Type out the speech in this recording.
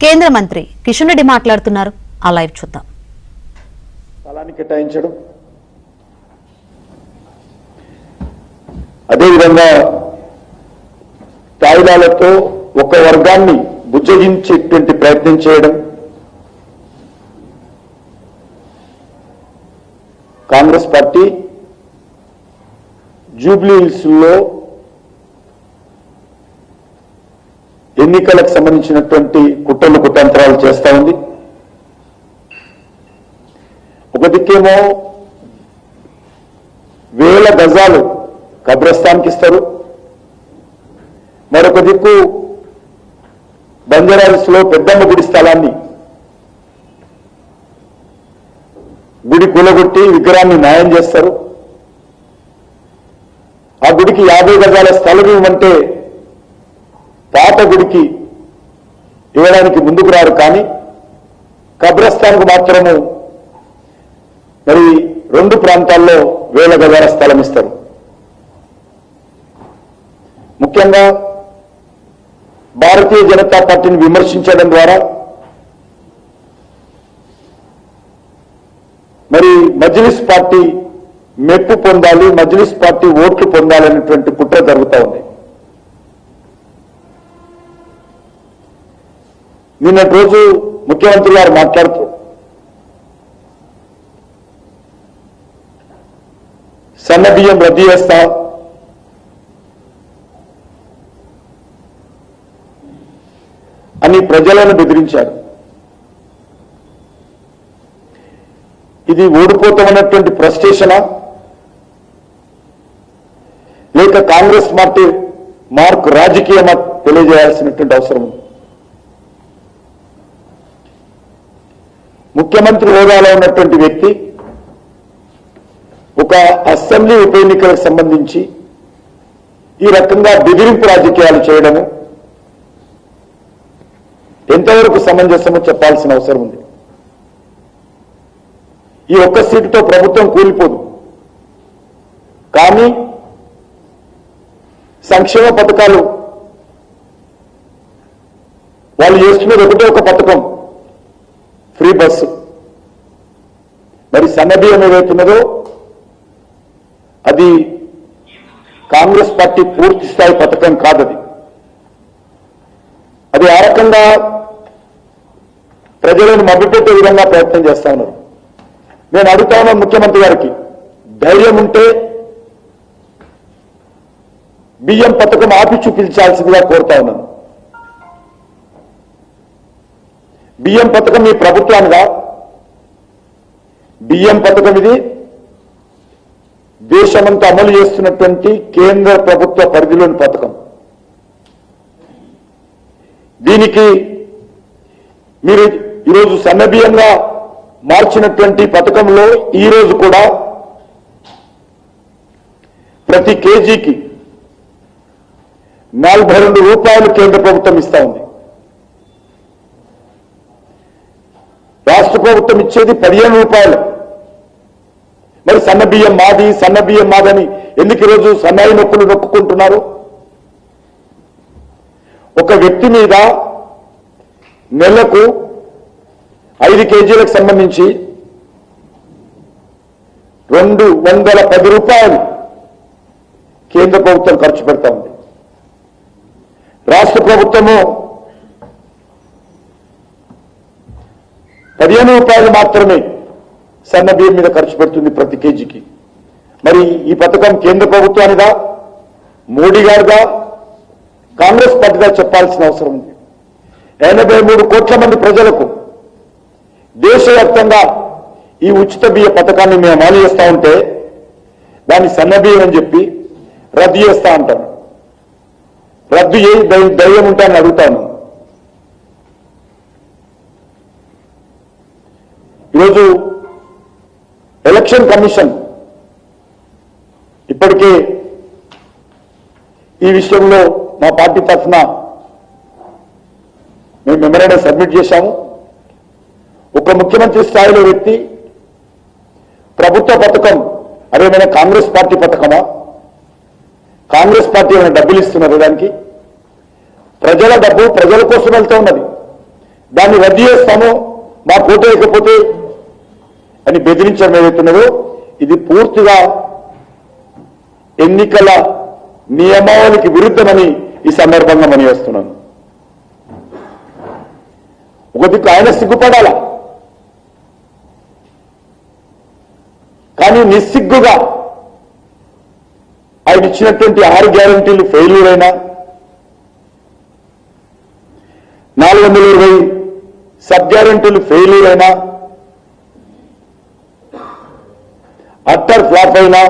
కేంద్ర మంత్రి కిషన్ రెడ్డి మాట్లాడుతున్నారు. ఆ లైవ్ చూద్దాం. స్థలాన్ని కేటాయించడం, అదేవిధంగా తాయిలాలతో ఒక వర్గాన్ని బుజ్జగించేటువంటి ప్రయత్నం చేయడం, కాంగ్రెస్ పార్టీ జూబ్లీ హిల్స్ లో ఎన్నికలకు సంబంధించినటువంటి కుట్రలు కుతంత్రాలు చేస్తా ఉంది. ఒక దిక్కేమో వేల గజాలు కబ్రస్థాన్కి ఇస్తారు, మరొక దిక్కు బంజారాహిల్స్ లో పెద్దమ్మ గుడి స్థలాన్ని గుడి కూలగొట్టి విగ్రహాన్ని న్యాయం చేస్తారు. ఆ గుడికి 50 గజాల స్థలం ఇవ్వమంటే పాత గుడికి ఇవ్వడానికి ముందుకు రారు, కానీ కబ్రస్థాన్కు మాత్రము మరి 2 ప్రాంతాల్లో వేల గజాల స్థలం ఇస్తారు. ముఖ్యంగా భారతీయ జనతా పార్టీని విమర్శించడం ద్వారా మరి మజ్లిస్ పార్టీ మెప్పు పొందాలి, మజ్లిస్ పార్టీ ఓట్లు పొందాలనేటువంటి కుట్ర జరుగుతూ ఉంది. నిన్నటి రోజు ముఖ్యమంత్రి గారు మాట్లాడుతూ సన్న బియ్యం రద్దు చేస్తా, అని ప్రజలను బెదిరించారు. ఇది ఓడిపోతామన్నటువంటి ఫ్రస్ట్రేషనా, లేక కాంగ్రెస్ పార్టీ మార్క్ రాజకీయమా తెలియజేయాల్సినటువంటి అవసరం ఉంది. ముఖ్యమంత్రి హోదాలో ఉన్నటువంటి వ్యక్తి ఒక అసెంబ్లీ ఉప ఎన్నికలకు సంబంధించి ఈ రకంగా బెదిరింపు రాజకీయాలు చేయడము ఎంతవరకు సమంజసమో చెప్పాల్సిన అవసరం ఉంది. ఈ ఒక్క సీటుతో ప్రభుత్వం కూలిపోదు, కానీ సంక్షేమ పథకాలు వాళ్ళు చేస్తున్నది ఒకటే ఒక పథకం, ఫ్రీ బస్సు. మరి సన్నబియ్యం ఏదైతున్నదో అది కాంగ్రెస్ పార్టీ పూర్తి స్థాయి పథకం కాదది. అది ఆ రకంగా ప్రజలను మభ్యపెట్టే విధంగా ప్రయత్నం చేస్తా ఉన్నారు. నేను అడుగుతా ఉన్నాను ముఖ్యమంత్రి గారికి, ధైర్యం ఉంటే బియ్యం పథకం ఆపి చూపించాల్సిందిగా కోరుతా ఉన్నాను. బియ్యం పథకం మీ ప్రభుత్వానిదా? బియ్యం పథకం ఇది దేశమంతా అమలు చేస్తున్నటువంటి కేంద్ర ప్రభుత్వ పరిధిలోని పథకం. దీనికి మీరు ఈరోజు సన్నబియ్యంగా మార్చినటువంటి పథకంలో ఈరోజు కూడా ప్రతి కేజీకి 42 రూపాయలు కేంద్ర ప్రభుత్వం ఇస్తా ఉంది. రాష్ట్ర ప్రభుత్వం ఇచ్చేది 15 రూపాయలు. మరి సన్నబియ్యం మాది, సన్నబియ్యం మాదని ఎందుకు ఈరోజు సన్నాయి నొక్కులు నొక్కుంటున్నారు? ఒక వ్యక్తి మీద నెలకు 5 కేజీలకు సంబంధించి 210 రూపాయలు కేంద్ర ప్రభుత్వం ఖర్చు పెడతా ఉంది. రాష్ట్ర ప్రభుత్వము 15 రూపాయలు మాత్రమే సన్న బియ్యం మీద ఖర్చు పెడుతుంది ప్రతి కేజీకి. మరి ఈ పథకం కేంద్ర ప్రభుత్వానిదా, మోడీ గారిదా, కాంగ్రెస్ పార్టీదా చెప్పాల్సిన అవసరం ఉంది. 83 కోట్ల మంది ప్రజలకు దేశవ్యాప్తంగా ఈ ఉచిత బియ్య పథకాన్ని మేము అమలు చేస్తా ఉంటే దాన్ని సన్న బియ్యం అని చెప్పి రద్దు చేస్తా అంటాను. రద్దు చేయి ధైర్యం ఉంటానని అడుగుతాను. ఈరోజు ఎలక్షన్ కమిషన్ ఇప్పటికే ఈ విషయంలో మా పార్టీ తరఫున మేము మెమరాండం సబ్మిట్ చేశాము. ఒక ముఖ్యమంత్రి స్థాయిలో వ్యక్తి ప్రభుత్వ పథకం అదేమైనా కాంగ్రెస్ పార్టీ పథకమా? కాంగ్రెస్ పార్టీ ఏమైనా డబ్బులు ఇస్తున్నారు? దానికి ప్రజల డబ్బు ప్రజల కోసం వెళ్తూ ఉన్నది. దాన్ని రద్దు చేస్తాము మా ఓటు వేయకపోతే అని బెదిరించడం ఏదైతున్నదో ఇది పూర్తిగా ఎన్నికల నియమావళికి విరుద్ధమని ఈ సందర్భంగా మనవేస్తున్నాను. ఒక దిక్కు ఆయన సిగ్గుపడాలా, కానీ నిస్సిగ్గుగా ఆయన ఇచ్చినటువంటి 6 గ్యారంటీలు ఫెయిల్యూర్ అయినా 420 సబ్ గ్యారంటీలు ఫెయిల్యూర్ అయినా అట్టర్ ఫ్లాప్ అయినా